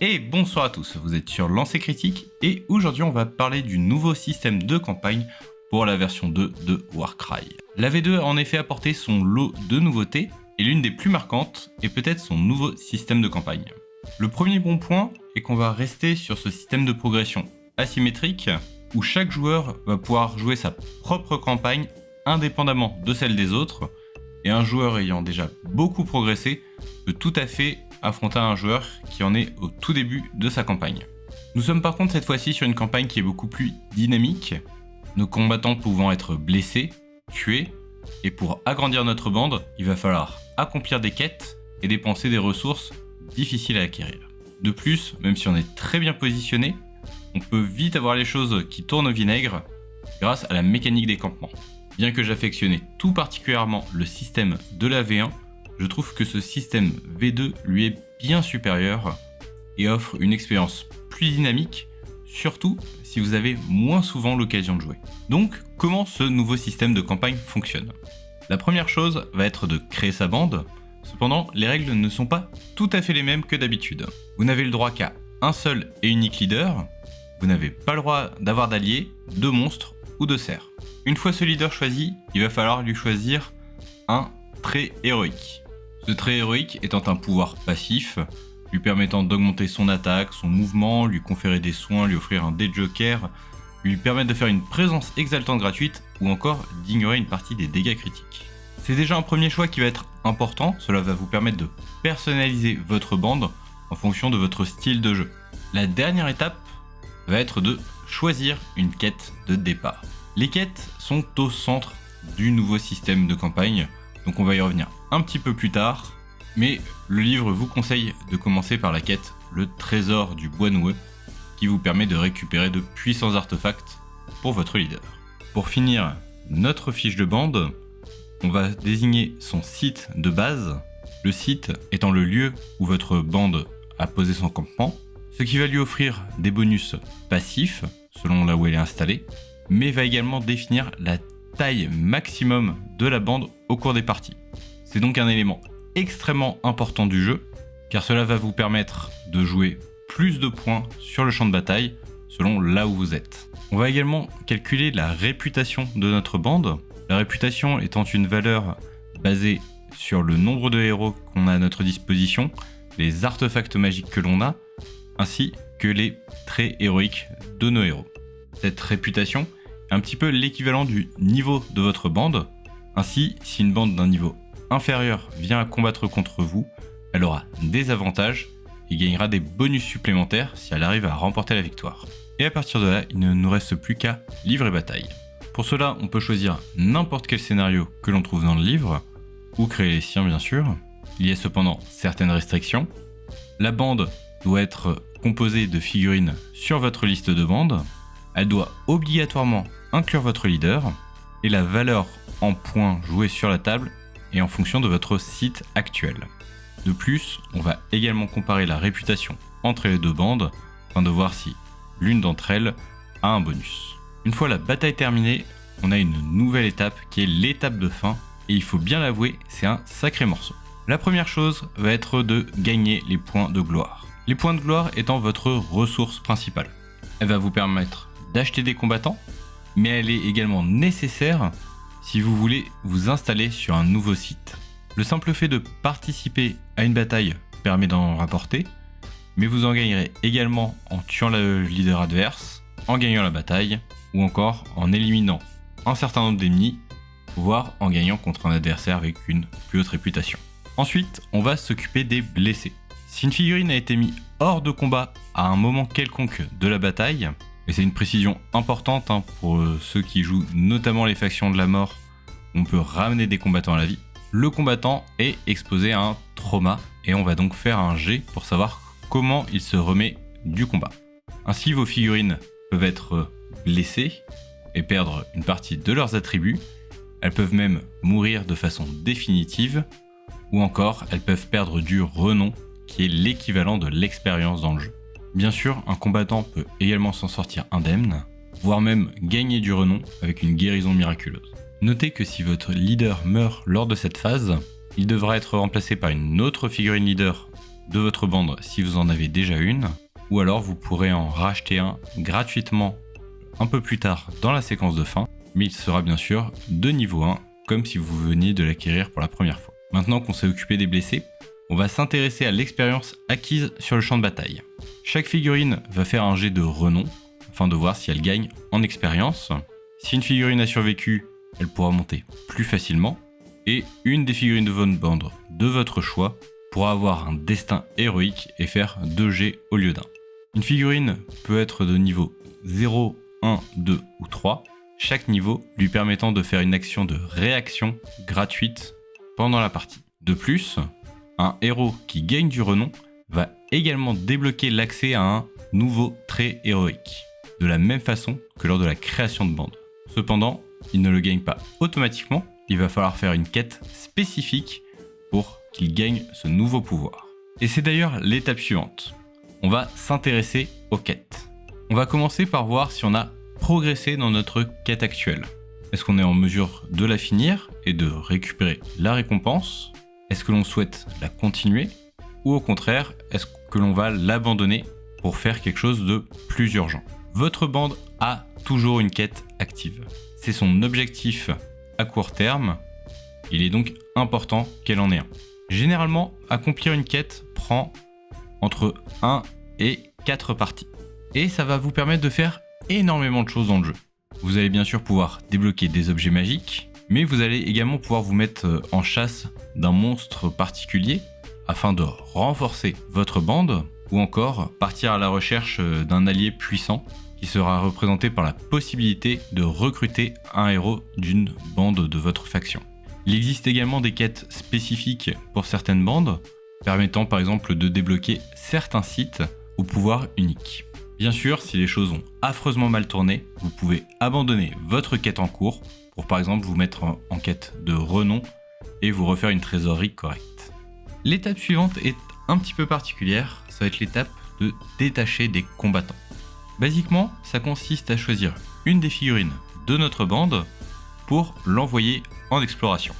Et bonsoir à tous, vous êtes sur Lancer Critique et aujourd'hui on va parler du nouveau système de campagne pour la version 2 de Warcry. La V2 a en effet apporté son lot de nouveautés et l'une des plus marquantes est peut-être son nouveau système de campagne. Le premier bon point est qu'on va rester sur ce système de progression asymétrique où chaque joueur va pouvoir jouer sa propre campagne indépendamment de celle des autres et un joueur ayant déjà beaucoup progressé peut tout à fait affronter un joueur qui en est au tout début de sa campagne. Nous sommes par contre cette fois-ci sur une campagne qui est beaucoup plus dynamique, nos combattants pouvant être blessés, tués, et pour agrandir notre bande, il va falloir accomplir des quêtes et dépenser des ressources difficiles à acquérir. De plus, même si on est très bien positionné, on peut vite avoir les choses qui tournent au vinaigre grâce à la mécanique des campements. Bien que j'affectionnais tout particulièrement le système de la V1, je trouve que ce système V2 lui est bien supérieur et offre une expérience plus dynamique, surtout si vous avez moins souvent l'occasion de jouer. Donc, comment ce nouveau système de campagne fonctionne ? La première chose va être de créer sa bande, cependant les règles ne sont pas tout à fait les mêmes que d'habitude. Vous n'avez le droit qu'à un seul et unique leader, vous n'avez pas le droit d'avoir d'alliés, de monstres ou de cerfs. Une fois ce leader choisi, il va falloir lui choisir un trait héroïque. Ce trait héroïque étant un pouvoir passif, lui permettant d'augmenter son attaque, son mouvement, lui conférer des soins, lui offrir un dé de joker, lui permettre de faire une présence exaltante gratuite ou encore d'ignorer une partie des dégâts critiques. C'est déjà un premier choix qui va être important, cela va vous permettre de personnaliser votre bande en fonction de votre style de jeu. La dernière étape va être de choisir une quête de départ. Les quêtes sont au centre du nouveau système de campagne, donc on va y revenir un petit peu plus tard, mais le livre vous conseille de commencer par la quête Le Trésor du Bois Noueux, qui vous permet de récupérer de puissants artefacts pour votre leader. Pour finir notre fiche de bande, on va désigner son site de base, le site étant le lieu où votre bande a posé son campement, ce qui va lui offrir des bonus passifs selon là où elle est installée, mais va également définir la taille maximum de la bande au cours des parties. C'est donc un élément extrêmement important du jeu, car cela va vous permettre de jouer plus de points sur le champ de bataille selon là où vous êtes. On va également calculer la réputation de notre bande, la réputation étant une valeur basée sur le nombre de héros qu'on a à notre disposition, les artefacts magiques que l'on a, ainsi que les traits héroïques de nos héros. Cette réputation est un petit peu l'équivalent du niveau de votre bande. Ainsi, si une bande d'un niveau inférieur vient à combattre contre vous, elle aura des avantages et gagnera des bonus supplémentaires si elle arrive à remporter la victoire. Et à partir de là, il ne nous reste plus qu'à livrer bataille. Pour cela, on peut choisir n'importe quel scénario que l'on trouve dans le livre, ou créer les siens bien sûr. Il y a cependant certaines restrictions. La bande doit être composée de figurines sur votre liste de bandes. Elle doit obligatoirement inclure votre leader, et la valeur en points joués sur la table est en fonction de votre site actuel. De plus, on va également comparer la réputation entre les deux bandes afin de voir si l'une d'entre elles a un bonus. Une fois la bataille terminée, on a une nouvelle étape qui est l'étape de fin, et il faut bien l'avouer, c'est un sacré morceau. La première chose va être de gagner les points de gloire. Les points de gloire étant votre ressource principale. Elle va vous permettre d'acheter des combattants, mais elle est également nécessaire si vous voulez vous installer sur un nouveau site. Le simple fait de participer à une bataille permet d'en rapporter, mais vous en gagnerez également en tuant le leader adverse, en gagnant la bataille, ou encore en éliminant un certain nombre d'ennemis, voire en gagnant contre un adversaire avec une plus haute réputation. Ensuite, on va s'occuper des blessés. Si une figurine a été mise hors de combat à un moment quelconque de la bataille, et c'est une précision importante pour ceux qui jouent notamment les factions de la mort, on peut ramener des combattants à la vie, le combattant est exposé à un trauma, et on va donc faire un jet pour savoir comment il se remet du combat. Ainsi, vos figurines peuvent être blessées et perdre une partie de leurs attributs, elles peuvent même mourir de façon définitive, ou encore elles peuvent perdre du renom, qui est l'équivalent de l'expérience dans le jeu. Bien sûr, un combattant peut également s'en sortir indemne, voire même gagner du renom avec une guérison miraculeuse. Notez que si votre leader meurt lors de cette phase, il devra être remplacé par une autre figurine leader de votre bande si vous en avez déjà une, ou alors vous pourrez en racheter un gratuitement un peu plus tard dans la séquence de fin, mais il sera bien sûr de niveau 1, comme si vous veniez de l'acquérir pour la première fois. Maintenant qu'on s'est occupé des blessés, on va s'intéresser à l'expérience acquise sur le champ de bataille. Chaque figurine va faire un jet de renom, afin de voir si elle gagne en expérience. Si une figurine a survécu, elle pourra monter plus facilement, et une des figurines de votre bande de votre choix pourra avoir un destin héroïque et faire 2 jets au lieu d'un. Une figurine peut être de niveau 0, 1, 2 ou 3, chaque niveau lui permettant de faire une action de réaction gratuite pendant la partie. De plus, un héros qui gagne du renom va également débloquer l'accès à un nouveau trait héroïque, de la même façon que lors de la création de bande. Cependant, il ne le gagne pas automatiquement, il va falloir faire une quête spécifique pour qu'il gagne ce nouveau pouvoir. Et c'est d'ailleurs l'étape suivante. On va s'intéresser aux quêtes. On va commencer par voir si on a progressé dans notre quête actuelle. Est-ce qu'on est en mesure de la finir et de récupérer la récompense? Est-ce que l'on souhaite la continuer? Ou au contraire, est-ce que l'on va l'abandonner pour faire quelque chose de plus urgent? Votre bande a toujours une quête active. C'est son objectif à court terme. Il est donc important qu'elle en ait un. Généralement, accomplir une quête prend entre 1 et 4 parties. Et ça va vous permettre de faire énormément de choses dans le jeu. Vous allez bien sûr pouvoir débloquer des objets magiques, mais vous allez également pouvoir vous mettre en chasse d'un monstre particulier afin de renforcer votre bande, ou encore partir à la recherche d'un allié puissant qui sera représenté par la possibilité de recruter un héros d'une bande de votre faction. Il existe également des quêtes spécifiques pour certaines bandes, permettant par exemple de débloquer certains sites au pouvoir unique. Bien sûr, si les choses ont affreusement mal tourné, vous pouvez abandonner votre quête en cours pour par exemple vous mettre en quête de renom et vous refaire une trésorerie correcte. L'étape suivante est un petit peu particulière, ça va être l'étape de détacher des combattants. Basiquement, ça consiste à choisir une des figurines de notre bande pour l'envoyer en exploration.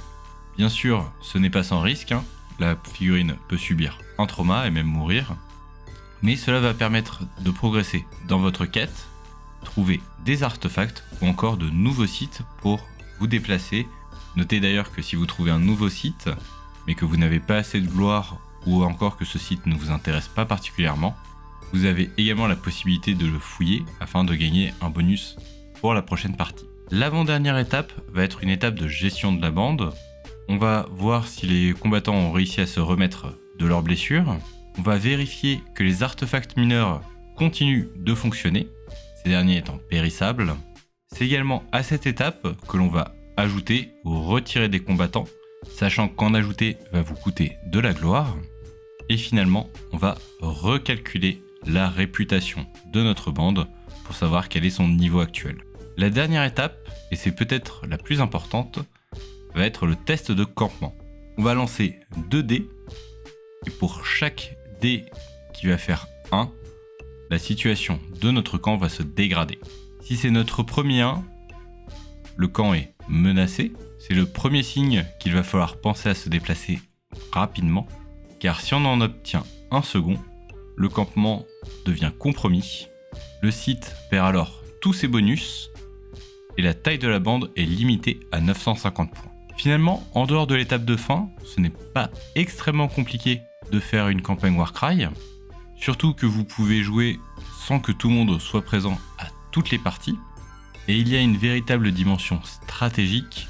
Bien sûr, ce n'est pas sans risque, la figurine peut subir un trauma et même mourir, mais cela va permettre de progresser dans votre quête, trouver des artefacts ou encore de nouveaux sites pour vous déplacer. Notez d'ailleurs que si vous trouvez un nouveau site, mais que vous n'avez pas assez de gloire ou encore que ce site ne vous intéresse pas particulièrement, vous avez également la possibilité de le fouiller afin de gagner un bonus pour la prochaine partie. L'avant-dernière étape va être une étape de gestion de la bande. On va voir si les combattants ont réussi à se remettre de leurs blessures. On va vérifier que les artefacts mineurs continuent de fonctionner, ces derniers étant périssables. C'est également à cette étape que l'on va ajouter ou retirer des combattants, sachant qu'en ajouter va vous coûter de la gloire. Et finalement, on va recalculer la réputation de notre bande pour savoir quel est son niveau actuel. La dernière étape, et c'est peut-être la plus importante, va être le test de campement. On va lancer 2 dés, et pour chaque dé qui va faire 1, la situation de notre camp va se dégrader. Si c'est notre premier 1, le camp est menacé. C'est le premier signe qu'il va falloir penser à se déplacer rapidement, car si on en obtient un second, le campement devient compromis. Le site perd alors tous ses bonus, et la taille de la bande est limitée à 950 points. Finalement, en dehors de l'étape de fin, ce n'est pas extrêmement compliqué de faire une campagne Warcry, surtout que vous pouvez jouer sans que tout le monde soit présent à toutes les parties, et il y a une véritable dimension stratégique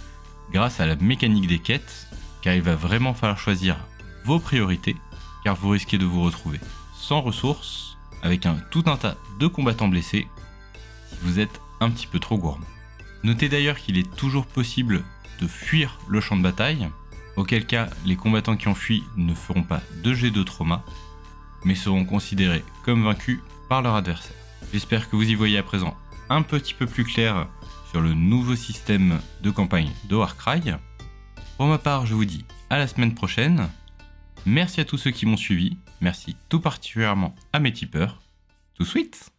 grâce à la mécanique des quêtes, car il va vraiment falloir choisir vos priorités, car vous risquez de vous retrouver sans ressources, avec tout un tas de combattants blessés, si vous êtes un petit peu trop gourmand. Notez d'ailleurs qu'il est toujours possible de fuir le champ de bataille, auquel cas les combattants qui ont fui ne feront pas de jet de trauma, mais seront considérés comme vaincus par leur adversaire. J'espère que vous y voyez à présent un petit peu plus clair sur le nouveau système de campagne de Warcry. Pour ma part, je vous dis à la semaine prochaine. Merci à tous ceux qui m'ont suivi, merci tout particulièrement à mes tipeurs. Tout sweet!